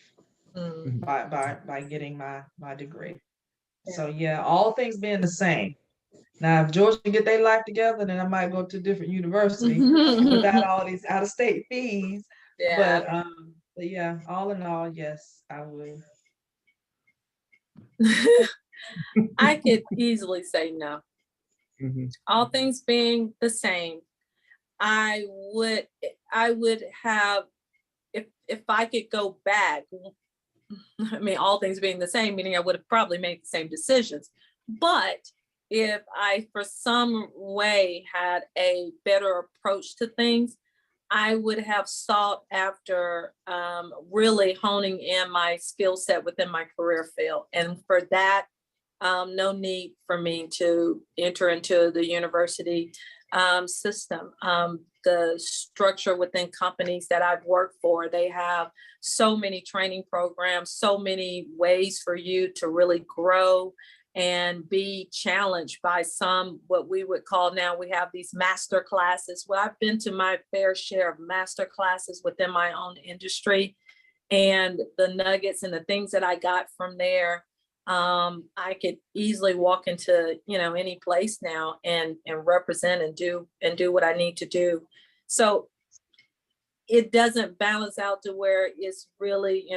Mm,
by getting my degree.
yeah.
So yeah, all things being the same. Now, if Georgia can get their life together, then I might go to a different university without all these out-of-state fees.
Yeah.
But yeah, all in all, yes, I would.
I could easily say no.
Mhm.
All things being the same, I would have, if I could go back, I mean, all things being the same, meaning I would have probably made the same decisions. But if I, for some way, had a better approach to things, I would have sought after really honing in my skill set within my career field. And for that, no need for me to enter into the university system. The structure within companies that I've worked for, they have so many training programs, so many ways for you to really grow and be challenged by some, what we would call now, we have these master classes. Well, I've been to my fair share of master classes within my own industry, and the nuggets and the things that I got from there, I could easily walk into, any place now and represent and do what I need to do. So it doesn't balance out to where it's really,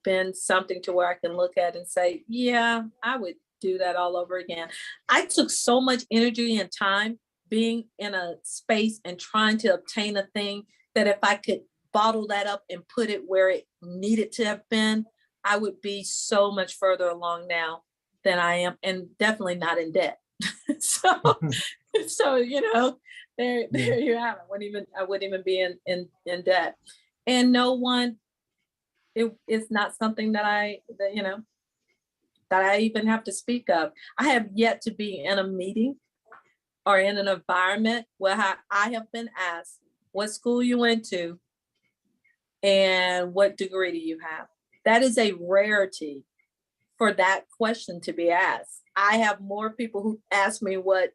been something to where I can look at and say, yeah, I would do that all over again. I took so much energy and time being in a space and trying to obtain a thing that if I could bottle that up and put it where it needed to have been, I would be so much further along now than I am, and definitely not in debt. so, so there you have it. I wouldn't even be in debt, and no one. It's not something that that I even have to speak of. I have yet to be in a meeting or in an environment where I have been asked what school you went to and what degree do you have. That is a rarity for that question to be asked. I have more people who ask me what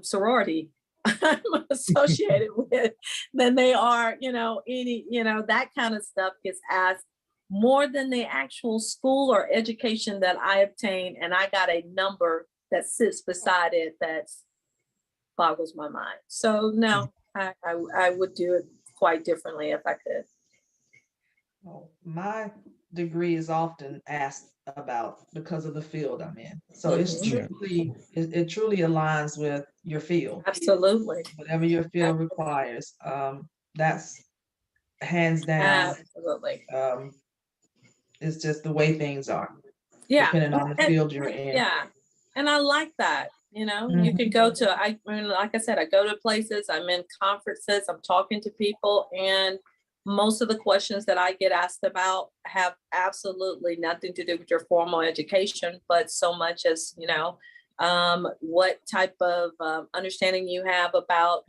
sorority I'm associated with than they are, that kind of stuff gets asked more than the actual school or education that I obtained. And I got a number that sits beside it that boggles my mind. So no, I would do it quite differently if I could.
Well, my degree is often asked about because of the field I'm in. So it's
Mhm.
truly, it truly aligns with your field,
Absolutely.
whatever your field requires. That's hands down.
Absolutely.
It's just the way things are,
Yeah.
depending on the
And,
field you're in.
yeah. And I like that. You
Mhm.
could go to, I mean, like I said, I go to places, I'm in conferences, I'm talking to people, and most of the questions that I get asked about have absolutely nothing to do with your formal education, but so much as, what type of understanding you have about,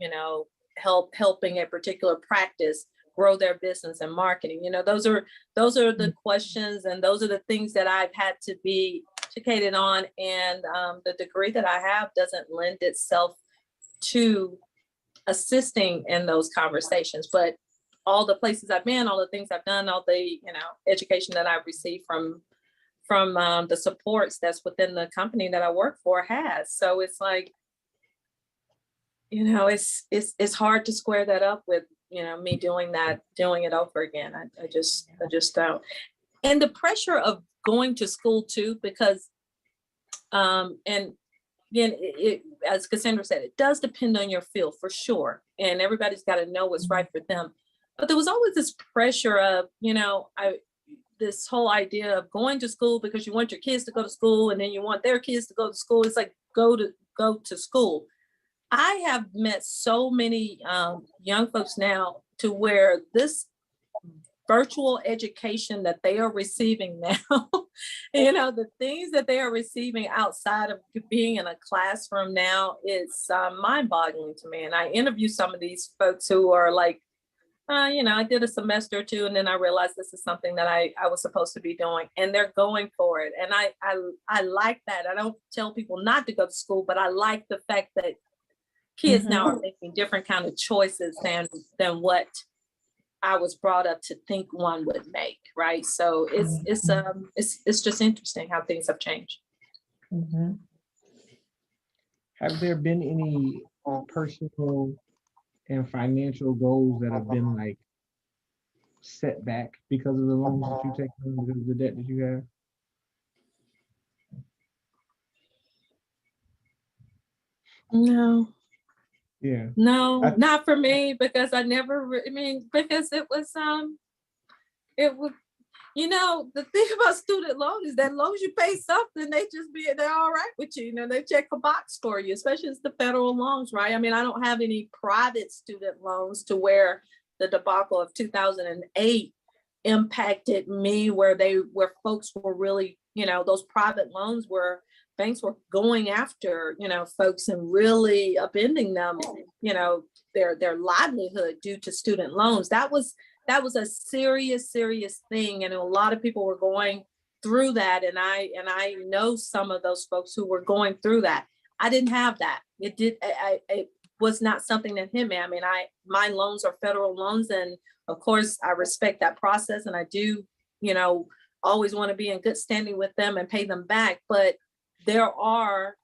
helping a particular practice grow their business and marketing. Those are the questions, and those are the things that I've had to be educated on, and the degree that I have doesn't lend itself to assisting in those conversations. But all the places I've been, all the things I've done, all the education that I've received from the supports that's within the company that I work for has. So it's like, it's hard to square that up with me doing it over again. I just don't. And the pressure of going to school too, because and again, as Cassandra said, it does depend on your field for sure, and everybody's got to know what's right for them. But there was always this pressure of, this whole idea of going to school because you want your kids to go to school, and then you want their kids to go to school. It's like go to school. I have met so many young folks now to where this virtual education that they are receiving now, the things that they are receiving outside of being in a classroom now is mind-boggling to me. And I interview some of these folks who are like I did a semester or two, and then I realized this is something that I was supposed to be doing, and they're going for it. And I like that. I don't tell people not to go to school, but I like the fact that kids now are making different kind of choices than what I was brought up to think one would make, right? So it's just interesting how things have changed.
Mhm.
Have there been any personal and financial goals that have been like set back because of the loans that you take on, because of the debt that you have?
No,
Yeah.
no,
I-
not for me, because I never, because it was, the thing about student loan is that as long as you pay something, they're all right with you. They check a box for you, especially as the federal loans, right? I mean, I don't have any private student loans to where the debacle of 2008 impacted me, where folks were really, those private loans where banks were going after, folks and really upending them, their livelihood due to student loans. That was a serious thing, and a lot of people were going through that, and I know some of those folks who were going through that. I didn't have that. It was not something that hit me. I mean, my loans are federal loans, and of course I respect that process, and I do, always want to be in good standing with them and pay them back. But there are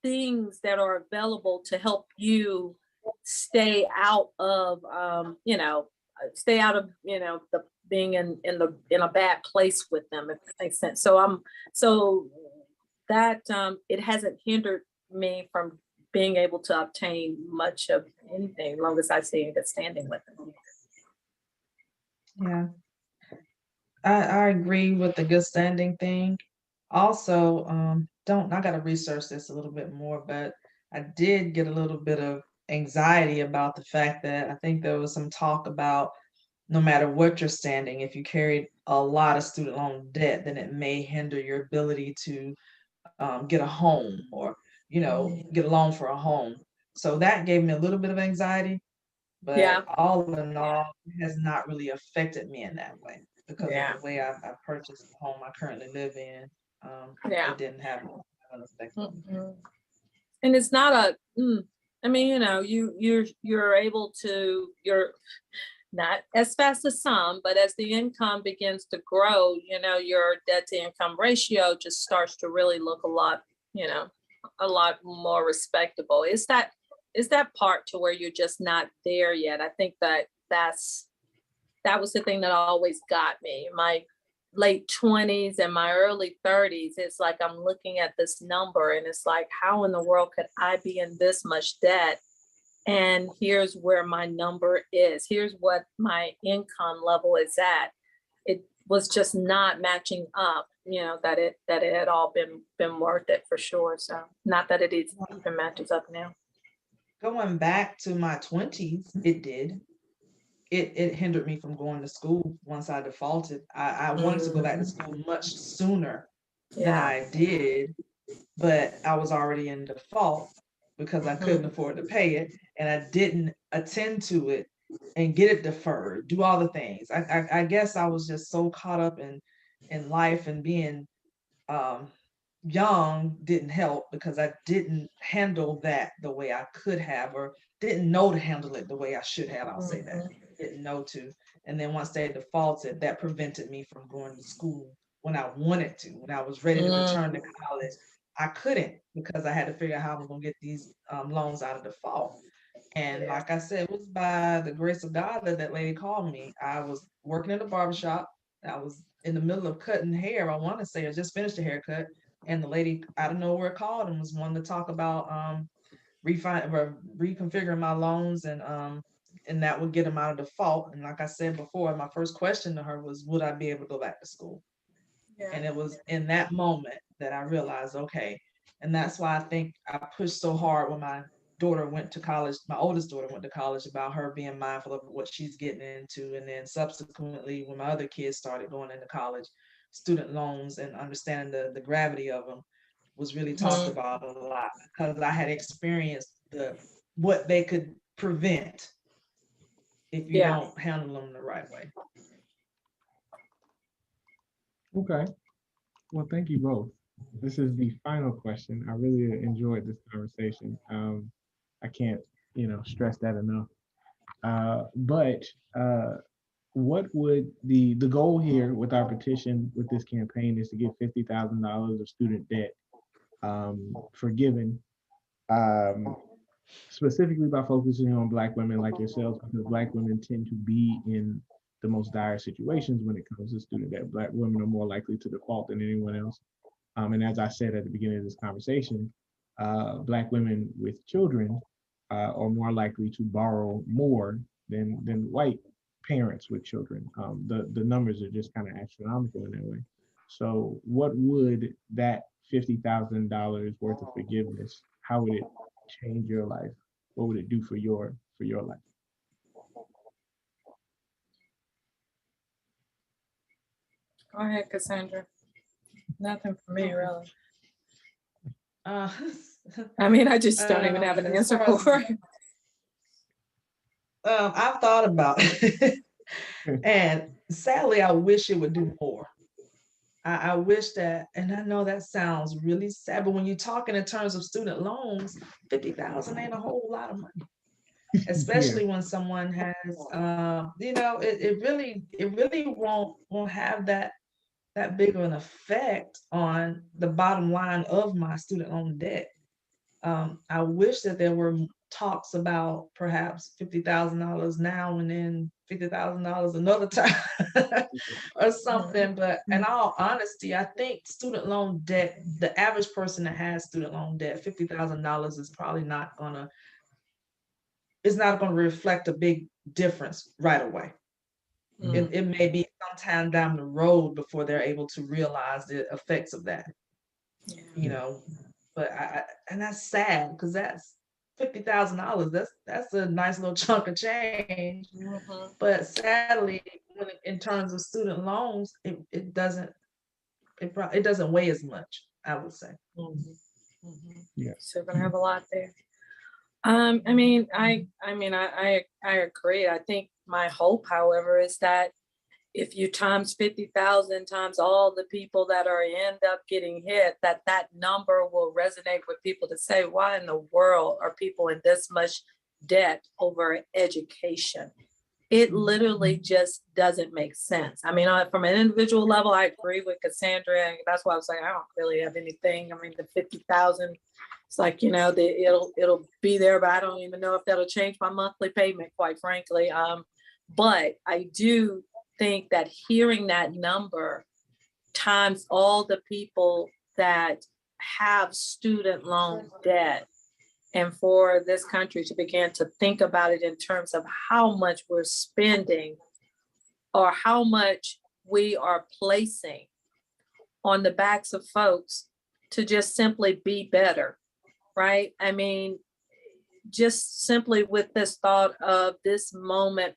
things that are available to help you stay out of, the being in a bad place with them, if that makes sense. So that it hasn't hindered me from being able to obtain much of anything, as long as I stay in good standing with them.
Yeah, I agree with the good standing thing. Also, I gotta research this a little bit more, but I did get a little bit of anxiety about the fact that I think there was some talk about no matter what you're standing, if you carried a lot of student loan debt, then it may hinder your ability to get a home, or get a loan for a home. So that gave me a little bit of anxiety,
Yeah,
but all in all, it has not really affected me in that way because of
yeah,
the way I purchased the home I currently live in.
yeah.
It didn't have an effect on me.
Mhm. And it's not you're able to, you're not as fast as some, but as the income begins to grow, your debt to income ratio just starts to really look a lot more respectable. Is that part to where you're just not there yet? I think that was the thing that always got me. My late 20s and my early 30s, it's like I'm looking at this number and it's like, how in the world could I be in this much debt? And here's where my number is. Here's what my income level is at. It was just not matching up, that it had all been worth it for sure. So not that it even matches up now.
Going back to my 20s, it did. It hindered me from going to school once I defaulted. I wanted to go back to school much sooner than
Yeah.
I did, but I was already in default because I couldn't afford to pay it, and I didn't attend to it and get it deferred, do all the things. I guess I was just so caught up in life, and being um, young didn't help because I didn't handle that the way I could have, or didn't know to handle it the way I should have. I'll say that. Didn't know to. And then once they defaulted, that prevented me from going to school when I wanted to. When I was ready to return to college, I couldn't because I had to figure out how I was going to get these loans out of default. And like I said, it was by the grace of God that that lady called me. I was working in a barbershop. I was in the middle of cutting hair. I want to say I just finished a haircut, and the lady out of nowhere called and was wanting to talk about reconfiguring my loans, and that would get them out of default. And like I said before, my first question to her was, would I be able to go back to school? And
Yeah.
it was in that moment that I realized, okay. And that's why I think I pushed so hard when my daughter went to college, my oldest daughter went to college, about her being mindful of what she's getting into. And then subsequently, when my other kids started going into college, student loans and understanding the gravity of them was really talked about a lot, because I had experienced what they could prevent if you
Yeah.
don't handle them the right way.
Okay. Well, thank you both. This is the final question. I really enjoyed this conversation. I can't, stress that enough. But what would the goal here with our petition with this campaign is to get $50,000 of student debt forgiven, um, specifically by focusing on Black women like yourselves, because Black women tend to be in the most dire situations when it comes to student debt. Black women are more likely to default than anyone else. And as I said at the beginning of this conversation, Black women with children are more likely to borrow more than white parents with children. The numbers are just kind of astronomical in that way. So, what would that $50,000 worth of forgiveness? How would it change your life? What would it do for your life?
Go ahead, Cassandra. Nothing for me, really.
Uh,
I mean, I just don't even have an
as
answer
far as-
for it.
I've thought about it. And sadly, I wish it would do more. I wish that, and I know that sounds really sad, but when you're talking in terms of student loans, 50,000 ain't a whole lot of money,
Yeah.
especially when someone has, it really won't have that big of an effect on the bottom line of my student loan debt. I wish that there were talks about perhaps $50,000 now and then $50,000 another time or something. But in all honesty, I think student loan debt, the average person that has student loan debt, $50,000 is probably it's not going to reflect a big difference right away. It may be sometime down the road before they're able to realize the effects of that, you know. But and that's sad because that's $50,000. That's a nice little chunk of change. But sadly, in terms of student loans, it doesn't weigh as much, I would say.
Yeah.
So we're gonna have a lot there. I agree. I think my hope, however, is that if you times 50,000 times all the people that are end up getting hit, that number will resonate with people to say, why in the world are people in this much debt over education? It literally just doesn't make sense. I mean, from an individual level, I agree with Cassandra, and that's why I was like, I don't really have anything. I mean, the 50,000, it's like, it'll be there, but I don't even know if that'll change my monthly payment, quite frankly. But I do think that hearing that number times all the people that have student loan debt, and for this country to begin to think about it in terms of how much we're spending or how much we are placing on the backs of folks to just simply be better, right? I mean, just simply with this thought of this moment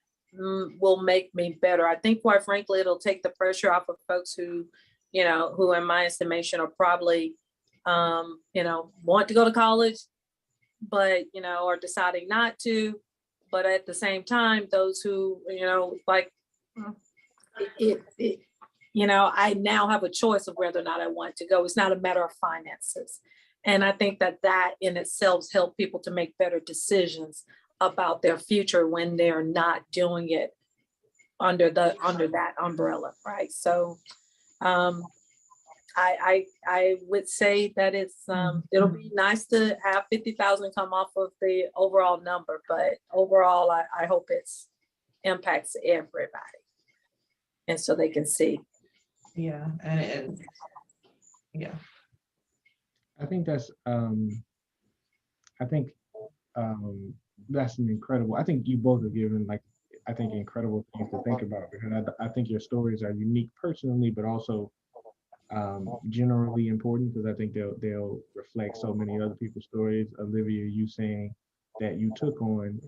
will make me better. I think, quite frankly, it'll take the pressure off of folks who in my estimation are probably, want to go to college, but, are deciding not to. But at the same time, those who, like, I now have a choice of whether or not I want to go. It's not a matter of finances. And I think that in itself helps people to make better decisions about their future when they're not doing it under that umbrella, right? So I would say that it'll be nice to have 50,000 come off of the overall number, but overall I hope it's impacts everybody, and so they can see.
Yeah, and yeah.
I think that's that's an incredible. I think you both have given incredible things to think about, because I think your stories are unique personally, but also generally important, because I think they'll reflect so many other people's stories. Olivia, you saying that you took on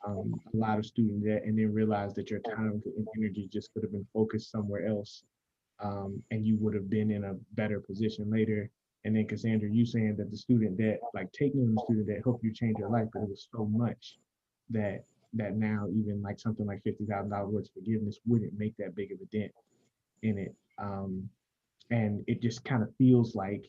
a lot of student debt and then realized that your time and energy just could have been focused somewhere else, and you would have been in a better position later. And then Cassandra, you saying that the student debt, like taking on the student debt, helped you change your life, but it was so much that that now even like something like $50,000 worth of forgiveness wouldn't make that big of a dent in it. And it just kind of feels like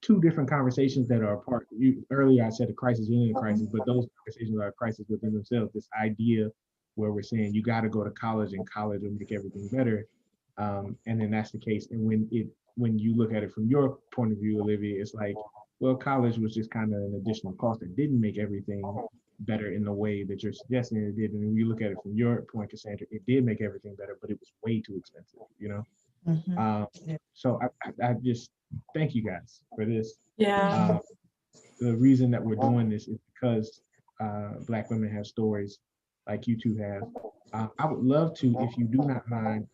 two different conversations that are apart. Earlier I said a crisis within a crisis, but those conversations are a crisis within themselves. This idea where we're saying you got to go to college and college will make everything better, and then that's the case. And when you look at it from your point of view, Olivia, it's like, well, college was just kind of an additional cost that didn't make everything better in the way that you're suggesting it did. And when you look at it from your point, Cassandra, it did make everything better, but it was way too expensive, you know?
Yeah.
So I just thank you guys for this.
Yeah.
The reason that we're doing this is because Black women have stories like you two have. I would love to, if you do not mind.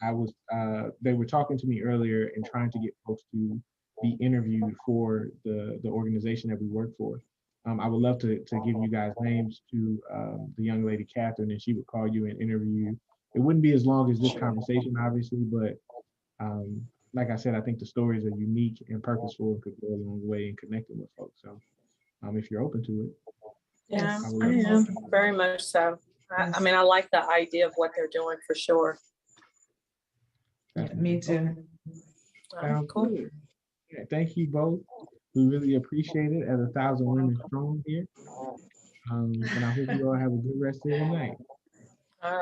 They were talking to me earlier and trying to get folks to be interviewed for the organization that we work for. I would love to give you guys names to the young lady Catherine, and she would call you and interview you. It wouldn't be as long as this conversation, obviously, but like I said, I think the stories are unique and purposeful and could go a long way in connecting with folks. So if you're open to it.
Yeah,
I would
I
love to.
am, very much so. I mean, I like the idea of what they're doing for sure.
Yeah, me too.
Sounds
Cool.
good. Yeah, thank you both. We really appreciate it at 1,000 Women Strong here. And I hope you all have a good rest of the night.
All right.